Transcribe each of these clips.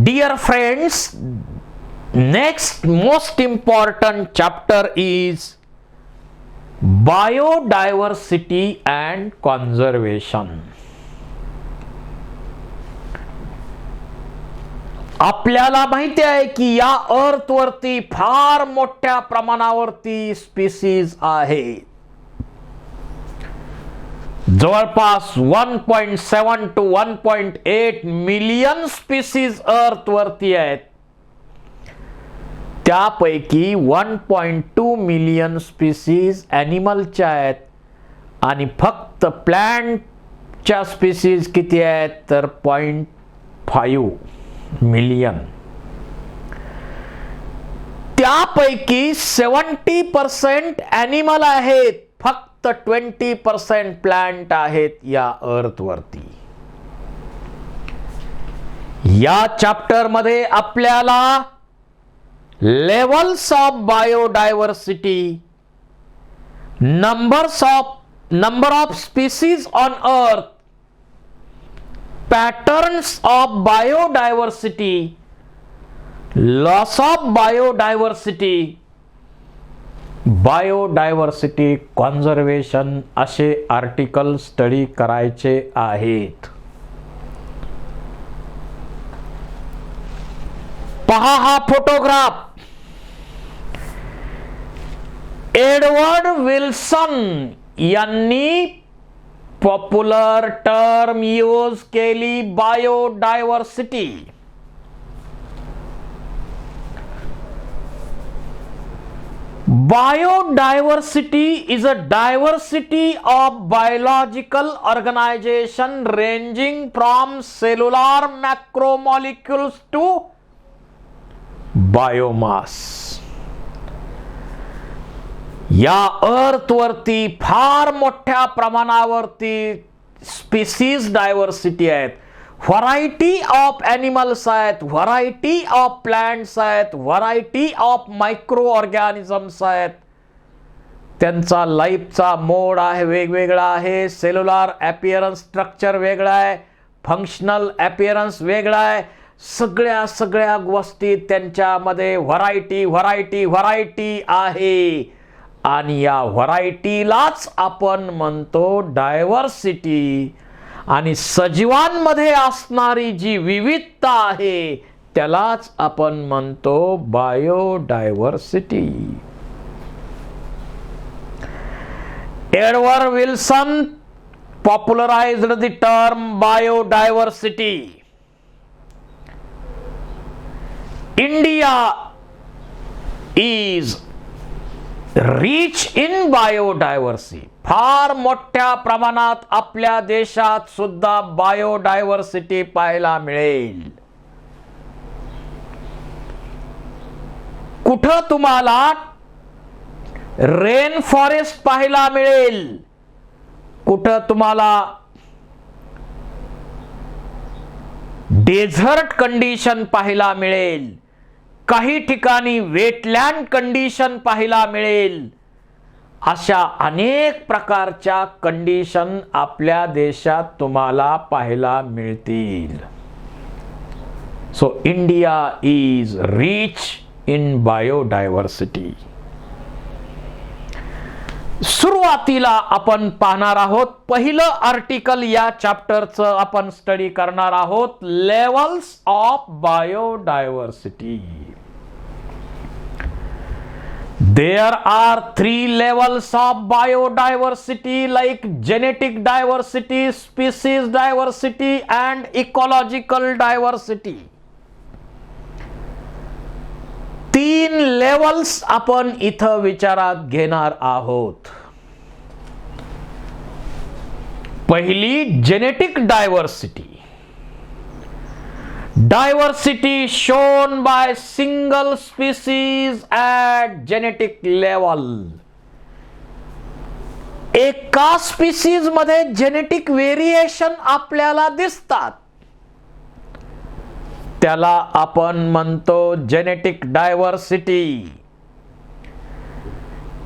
Dear friends, next most important chapter is biodiversity and conservation. आपल्याला माहिती आहे की या अर्थ वरती फार मोठ्या प्रमाणावरती स्पीसीज आहेत. जवळपास 1.7 to 1.8 मिलियन स्पीसीज अर्थ वरती आहेत. त्यापैकी 1.2 मिलियन स्पीसीज ॲनिमलच्या आहेत आणि फक्त प्लांटच्या स्पीसीज किती आहेत तर 0.5 मिलियन. त्यापैकी 70% ॲनिमल आहेत, फक्त 20% प्लांट आहेत या अर्थ वरती. या चॅप्टर मध्ये आपल्याला levels of biodiversity, number of species on earth, patterns of biodiversity, loss of biodiversity, biodiversity conservation असे आर्टिकल स्टडी करायचे आहेत. पहा हा फोटोग्राफ. एडवर्ड विल्सन यांनी पॉप्युलर टर्म यूज केली biodiversity. Biodiversity is a diversity of biological organization ranging from cellular macromolecules to biomass. या अर्थ वरती फार मोठ्या प्रमाणावरती स्पीसीज डायव्हर्सिटी आहेत. व्हरायटी ऑफ ॲनिमल्स आहेत, व्हरायटी ऑफ प्लांट्स आहेत, व्हरायटी ऑफ मायक्रो ऑर्गॅनिझम्स आहेत. त्यांचा लाईफचा मोड आहे वेगवेगळा आहे. सेल्युलर ॲपिअरन्स स्ट्रक्चर वेगळा आहे, फंक्शनल ॲपिअरन्स वेगळा आहे. सगळ्या गोष्टी त्यांच्यामध्ये व्हरायटी आहे आणि या व्हरायटीलाच आपण म्हणतो डायव्हर्सिटी. आणि सजीवांमध्ये असणारी जी विविधता आहे त्यालाच आपण म्हणतो biodiversity. Edward Wilson popularized the term biodiversity. India is rich in biodiversity. फार मोठ्या प्रमाणात आपल्या देशात सुद्धा बायोडायव्हर्सिटी पाहायला मिळेल. कुठं तुम्हाला रेन फॉरेस्ट पाहायला मिळेल, कुठं तुम्हाला डेझर्ट कंडिशन पाहायला मिळेल, काही ठिकाणी वेटलँड कंडिशन पाहायला मिळेल. अशा अनेक प्रकारच्या कंडिशन आपल्या देशात तुम्हाला पाहायला मिळतील. So India is rich in biodiversity. सुरुवातीला आपण पाहणार आहोत पहिलं आर्टिकल या चॅप्टरचं आपण स्टडी करणार आहोत, levels of biodiversity. There are 3 levels of biodiversity like genetic diversity, species diversity and ecological diversity. 3 levels आपण इथं विचारात घेणार आहोत. पहिली genetic diversity. Diversity shown by single species at genetic level. एका स्पीसीज मध्ये जेनेटिक व्हेरिएशन आपल्याला दिसतात, त्याला आपण म्हणतो जेनेटिक डायव्हर्सिटी.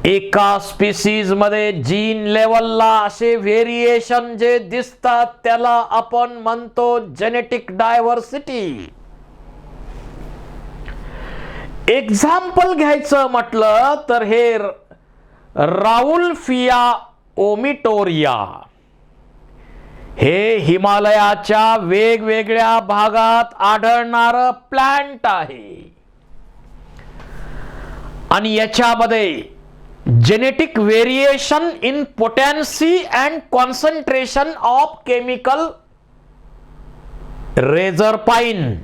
एका स्पीसीज मध्ये जीन लेवलला असे व्हेरिएशन जे दिसतात त्याला आपण म्हणतो जेनेटिक डायव्हर्सिटी. एक्झाम्पल घ्यायचं म्हटलं तर हे राउल्फिया ओमिटोरिया हे हिमालयाच्या वेगवेगळ्या भागात आढळणारं प्लांट आहे आणि याच्यामध्ये genetic variation in potency and concentration of chemical reserpine,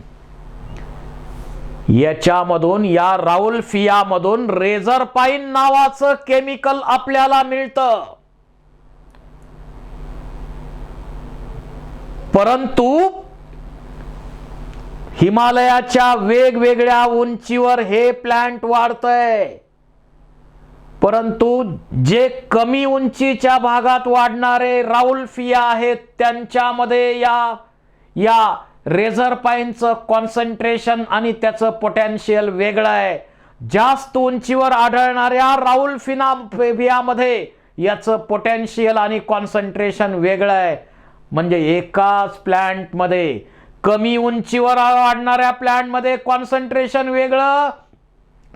याच्यामधून या राउल्फिया मधून रेझर पाईन नावाचं केमिकल आपल्याला मिळतं. परंतु हिमालयाच्या वेगवेगळ्या उंचीवर हे प्लांट वाढतंय, परंतु जे कमी उंचीच्या भागात वाढणारे राउल्फिया आहेत त्यांच्यामध्ये या रेझर पाईनचं कॉन्सन्ट्रेशन आणि त्याचं पोटेन्शियल वेगळं आहे. जास्त उंचीवर आढळणाऱ्या राउल्फियामध्ये याचं पोटेन्शियल आणि कॉन्सन्ट्रेशन वेगळं आहे. म्हणजे एकाच प्लांट मध्ये कमी उंचीवर वाढणाऱ्या प्लांट मध्ये कॉन्सन्ट्रेशन वेगळं,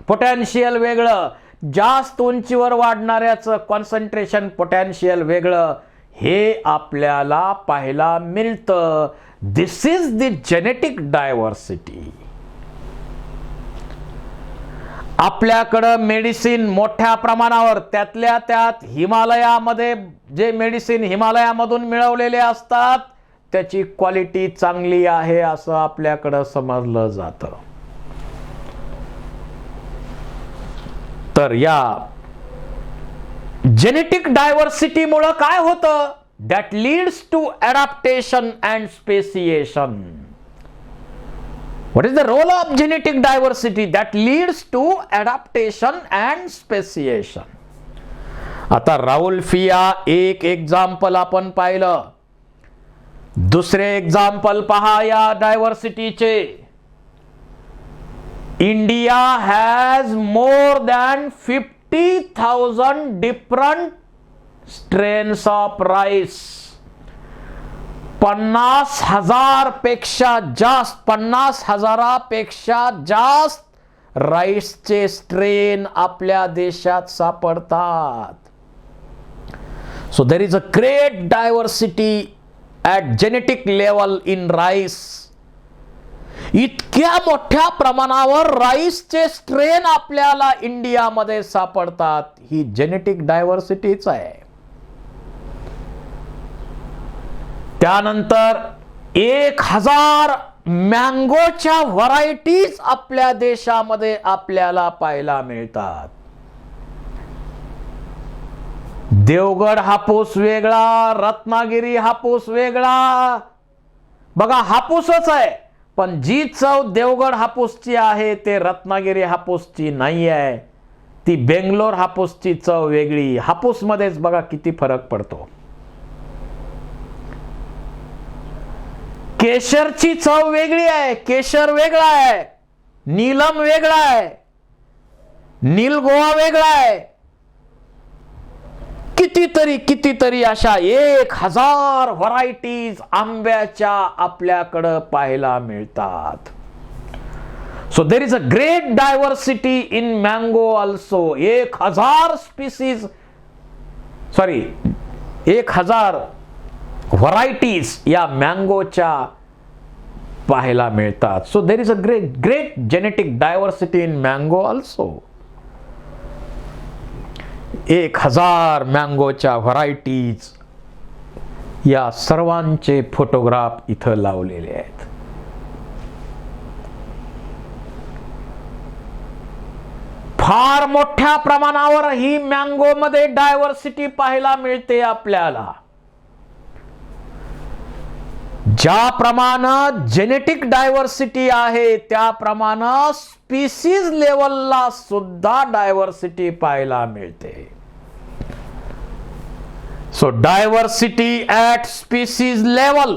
पोटेन्शियल वेगळं, जास्त उंचीवर वाढणाऱ्याचं कॉन्सन्ट्रेशन पोटेन्शियल वेगळं, हे आपल्याला पाहायला मिळतं. दिस इज द जेनेटिक डायव्हर्सिटी. आपल्याकडं मेडिसिन मोठ्या प्रमाणावर, त्यातल्या त्यात हिमालयामध्ये जे मेडिसिन हिमालयामधून मिळवलेले असतात त्याची क्वालिटी चांगली आहे असं आपल्याकडं समजलं जातं. तर या जेनेटिक डायव्हर्सिटी मुळे काय होतं? that leads to adaptation and speciation. What is the role of genetic diversity? That leads to adaptation and speciation. आता राउल्फिया एक एक्झाम्पल आपण पाहिलं. दुसरे एक्झाम्पल पहा या डायव्हर्सिटीचे. India has more than 50,000 different strains of rice. 50,000 पेक्षा जास्त, 50,000पेक्षा जास्त राईसचे स्ट्रेन आपल्या देशात सापडतात. So there is a great diversity at genetic level in rice. इतक्या मोठ्या प्रमाणावर राईसचे स्ट्रेन आपल्याला इंडियामध्ये सापडतात, ही जेनेटिक डायव्हर्सिटीच आहे. त्यानंतर 1000 मँगोच्या व्हरायटीज आपल्या देशामध्ये आपल्याला पाहायला मिळतात. देवगड हापूस वेगळा, रत्नागिरी हापूस वेगळा. बघा हापूसच आहे, पण जी चव देवगड हापूसची आहे ते रत्नागिरी हापूसची नाही आहे. ती बेंगलोर हापूसची चव वेगळी. हापूसमध्येच बघा किती फरक पडतो. केशरची चव वेगळी आहे, केशर वेगळा आहे, नीलम वेगळा आहे, नीलगोवा वेगळा आहे. कितीतरी अशा 1000 व्हरायटीज आंब्याच्या आपल्याकडं पाहायला मिळतात. So there is a great diversity in mango also. 1000 species, 1000 varieties या मँगोच्या पाहायला मिळतात. So there is a great genetic diversity in mango also. 1000 मँगोच्या व्हरायटीज, या सर्वांचे फोटोग्राफ इथं लावलेले आहेत. फार मोठ्या प्रमाणावर ही मँगो मध्ये डायव्हर्सिटी पाहायला मिळते आपल्याला. ज्याप्रमाणे जेनेटिक डायव्हर्सिटी आहे त्याप्रमाणे स्पीसीज लेवलला सुद्धा डायव्हर्सिटी पाहायला मिळते. So diversity at species level.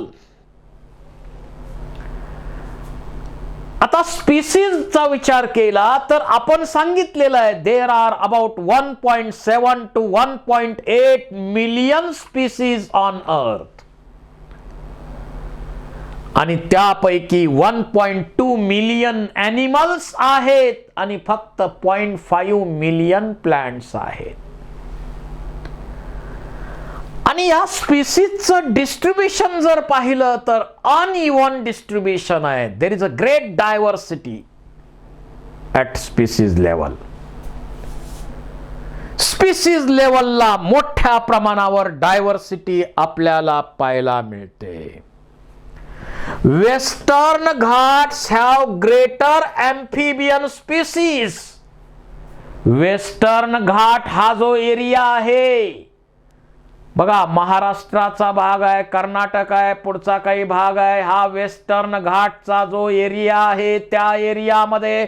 आता स्पीसीजचा विचार केला तर आपण सांगितलेलं आहे there are about 1.7 to 1.8 million species on earth. आणि त्यापैकी 1.2 मिलियन ॲनिमल्स आहेत आणि फक्त 0.5 मिलियन प्लांट्स आहेत. आणि या स्पीसीजचं डिस्ट्रीब्युशन जर पाहिलं तर अनइव्हन डिस्ट्रीब्युशन आहे. There is a great diversity at species level. Species लेवलला मोठ्या प्रमाणावर डायव्हर्सिटी आपल्याला पाहायला मिळते. Western Ghats have greater amphibian species. Western Ghat हा जो एरिया आहे बघा, महाराष्ट्राचा भाग आहे, कर्नाटक आहे, पुढचा काही भाग आहे, हा वेस्टर्न घाटचा जो एरिया आहे त्या एरियामध्ये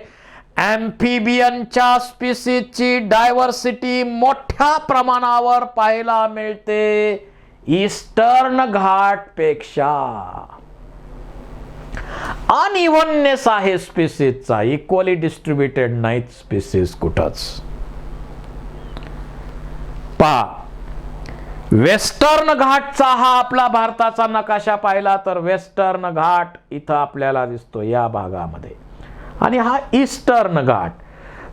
एम्फिबियनच्या स्पीसीजची डायव्हर्सिटी मोठ्या प्रमाणावर पाहायला मिळते ईस्टर्न घाट पेक्षा. अनइव्हननेस आहे स्पीसीजचा, इक्वली डिस्ट्रीब्युटेड नाहीत स्पीसीज कुठंच. पहा, वेस्टर्न घाटचा हा आपला भारताचा नकाशा पाहिला तर वेस्टर्न घाट इथं आपल्याला दिसतो या भागामध्ये, आणि हा ईस्टर्न घाट.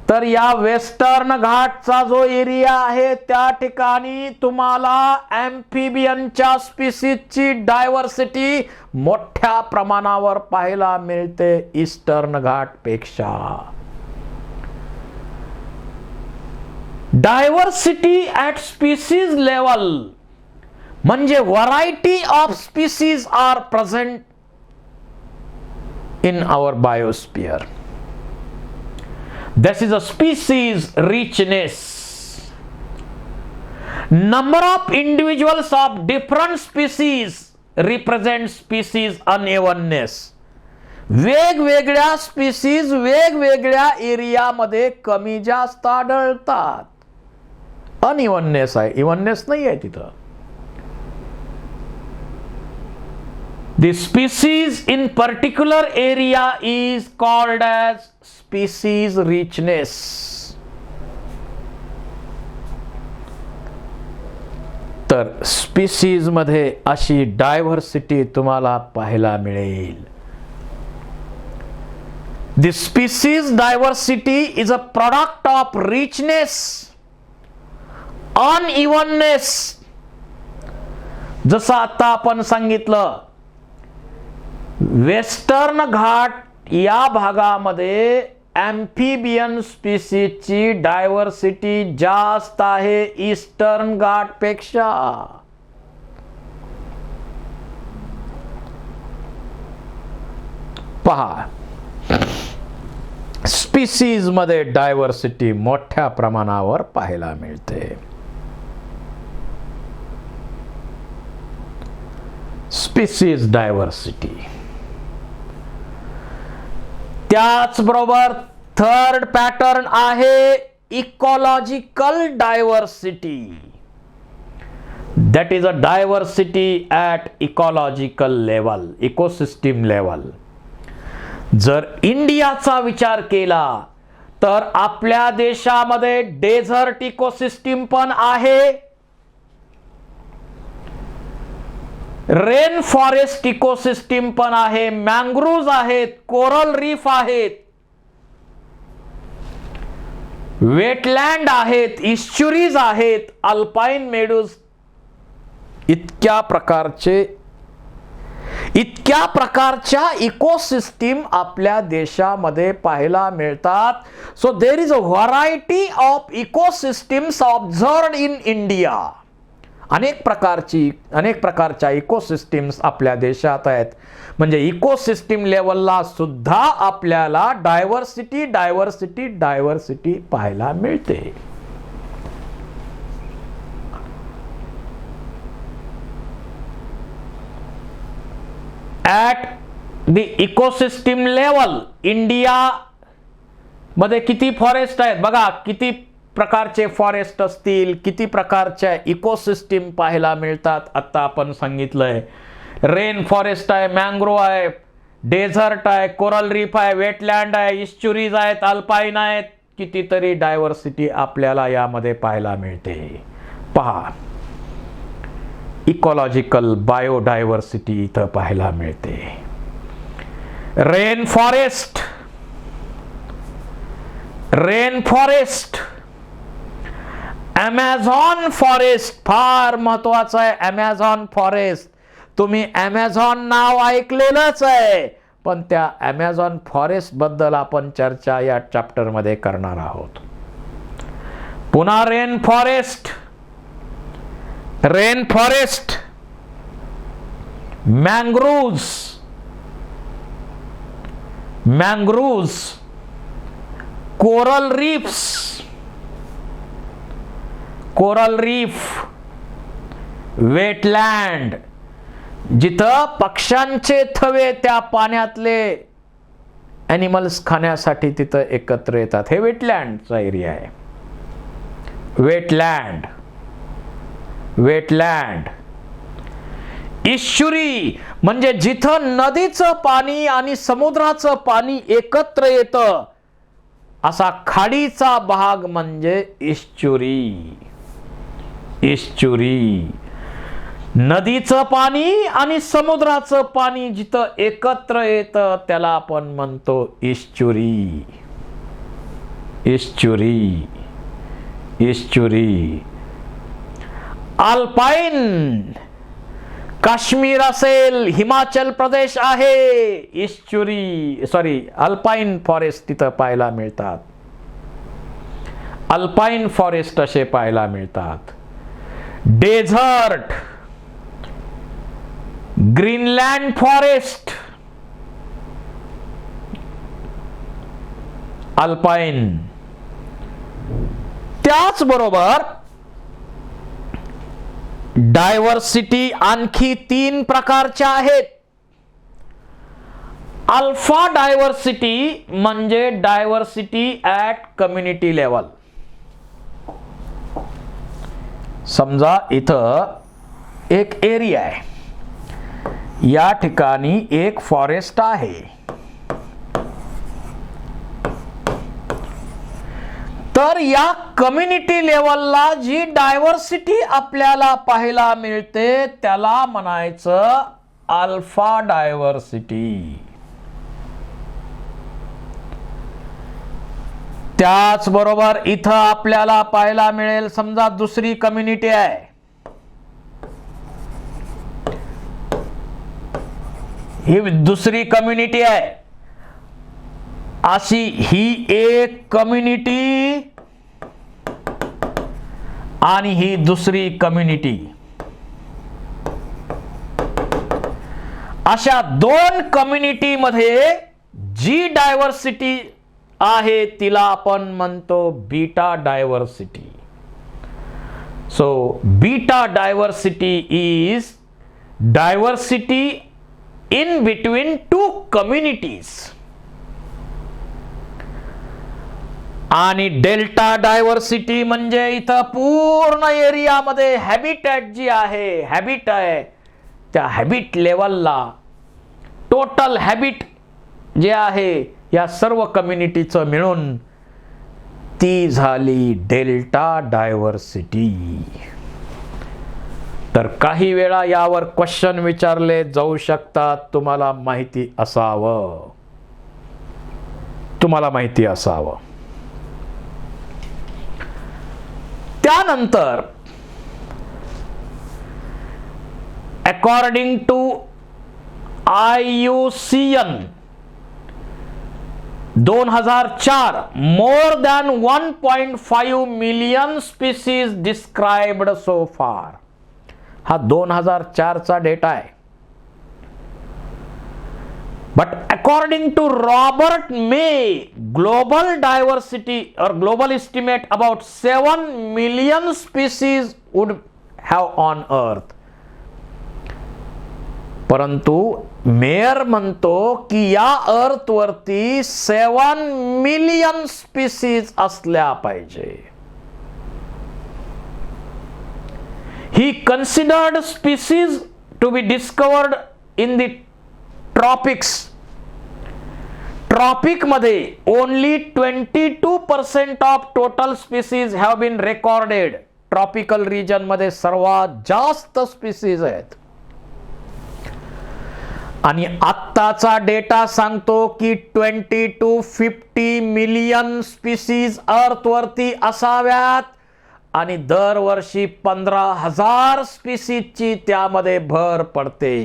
तर या वेस्टर्न घाटचा जो एरिया आहे त्या ठिकाणी तुम्हाला एम्फिबियनच्या स्पीसीजची डायव्हर्सिटी मोठ्या प्रमाणावर पाहायला मिळते ईस्टर्न घाट पेक्षा. डायव्हर्सिटी ॲट स्पीसीज लेवल म्हणजे variety of species are present in our biosphere. This is a species richness. Number of individuals of different species represent species unevenness. वेगवेगळ्या स्पीसीज वेगवेगळ्या एरियामध्ये कमी जास्त आढळतात. अनइव्हननेस आहे, इव्हननेस नाही आहे तिथं. The species in particular area is called as species richness. तर स्पीसीज मध्ये अशी डायव्हर्सिटी तुम्हाला पाहायला मिळेल. The species diversity is a product of richness, unevenness. जसं आता आपण सांगितलं, वेस्टर्न घाट या भागामध्ये एम्फिबियन स्पीसीजची डायव्हर्सिटी जास्त आहे ईस्टर्न घाट पेक्षा. पहा, स्पीसीज मध्ये डायव्हर्सिटी मोठ्या प्रमाणावर पाहायला मिळते. Species diversity. त्याचबरोबर थर्ड पॅटर्न आहे ecological diversity. That is a diversity at ecological level, ecosystem level. जर इंडियाचा विचार केला तर आपल्या देशामध्ये डेझर्ट इकोसिस्टीम पण आहे, रेन फॉरेस्ट इकोसिस्टीम पण आहे, मँग्रोव्ज आहेत, कोरल रीफ आहेत, वेटलँड आहेत, इस्च्युरीज आहेत, अल्पाईन मेडोज. इतक्या प्रकारच्या इकोसिस्टीम आपल्या देशामध्ये पाहायला मिळतात. So there is a variety of ecosystems observed in India. अनेक प्रकारच्या इकोसिस्टीम्स आपल्या देशात आहेत. म्हणजे इकोसिस्टीम लेवलला सुद्धा आपल्याला डायव्हर्सिटी पाहायला मिळते. At the ecosystem level India मध्ये किती फॉरेस्ट आहेत बघा, किती प्रकारचे फॉरेस्ट असतील, किती प्रकारच्या इकोसिस्टीम पाहायला मिळतात. आता आपण सांगितलंय रेन फॉरेस्ट आहे, मँग्रोव्ह आहे, डेझर्ट आहे, कोरल रीफ आहे, वेटलँड आहे, इस्च्युरीज आहेत, अल्पाईन आहेत. कितीतरी डायव्हर्सिटी आपल्याला यामध्ये पाहायला मिळते. पहा, इकॉलॉजिकल बायोडायव्हर्सिटी इथं पाहायला मिळते. Rain forest, rain forest, Amazon forest, फार महत्वाचं आहे ॲमेझॉन फॉरेस्ट. तुम्ही ॲमेझॉन नाव ऐकलेलंच आहे, पण त्या ॲमेझॉन फॉरेस्ट बद्दल आपण चर्चा या चॅप्टर मध्ये करणार आहोत. पुन्हा rain forest, rain forest, mangroves, mangroves, coral reefs, coral reef, wetland, जिथं पक्ष्यांचे थवे त्या पाण्यातले ॲनिमल्स खाण्यासाठी तिथं एकत्र येतात, हे वेटलँडचा एरिया आहे. Wetland, wetland. इश्चुरी म्हणजे जिथं नदीचं पाणी आणि समुद्राचं पाणी एकत्र येतं, असा खाडीचा भाग म्हणजे इश्चुरी. इश्चुरी, नदीचं पाणी आणि समुद्राचं पाणी जिथं एकत्र येतं त्याला आपण म्हणतो estuary. Estuary, estuary. Alpine, Kashmir असेल, हिमाचल प्रदेश आहे, इश्चुरी अल्पाईन फॉरेस्ट तिथं पाहायला मिळतात. अल्पाईन फॉरेस्ट असे पाहायला मिळतात. Desert, Greenland forest, alpine. त्याचबरोबर डायव्हर्सिटी आणखी 3 प्रकारच्या आहेत. अल्फा डायव्हर्सिटी म्हणजे डायव्हर्सिटी ॲट कम्युनिटी लेवल. समजा इथं एक एरिया आहे, या ठिकाणी एक फॉरेस्ट आहे. तर या कम्युनिटी लेवलला जी डायव्हर्सिटी आपल्याला पाहायला मिळते त्याला म्हणायचं अल्फा डायव्हर्सिटी. त्याचबरोबर इथं आपल्याला पाहायला मिळेल, समजा दुसरी कम्युनिटी आहे, ही दुसरी कम्युनिटी आहे, अशी ही एक कम्युनिटी आणि ही दुसरी कम्युनिटी. अशा 2 कम्युनिटी मध्ये जी डायव्हर्सिटी आहे तिला आपण म्हणतो beta diversity. So beta diversity is diversity in between 2 communities. आणि डेल्टा डायव्हर्सिटी म्हणजे इथं पूर्ण एरियामध्ये हॅबिटॅट जी आहे, हॅबिट आहे, त्या हॅबिट लेवलला टोटल हॅबिट जे आहे या सर्व कम्युनिटीचं मिळून ती झाली डेल्टा डायव्हर्सिटी. तर काही वेळा यावर क्वेश्चन विचारले जाऊ शकतात, तुम्हाला माहिती असावं, तुम्हाला माहिती असावं. त्यानंतर according to IUCN 2004 more than 1.5 million species described so far. हा 2004 चा डेटा आहे. But according to Robert May, global diversity or global estimate about 7 million species would have on earth. परंतु मेयर म्हणतो की या अर्थ वरती 7 मिलियन स्पीसीज असल्या पाहिजे. He considered species to be discovered in the tropics. Tropic मध्ये only 22% of total species have been recorded. Tropical region मध्ये सर्वात जास्त स्पीसीज आहेत. आणि आत्ताचा डेटा सांगतो की 20 to 50 मिलियन स्पीसीज अर्थवरती असाव्यात आणि दरवर्षी 15,000 स्पीसीजची त्यामध्ये भर पडते.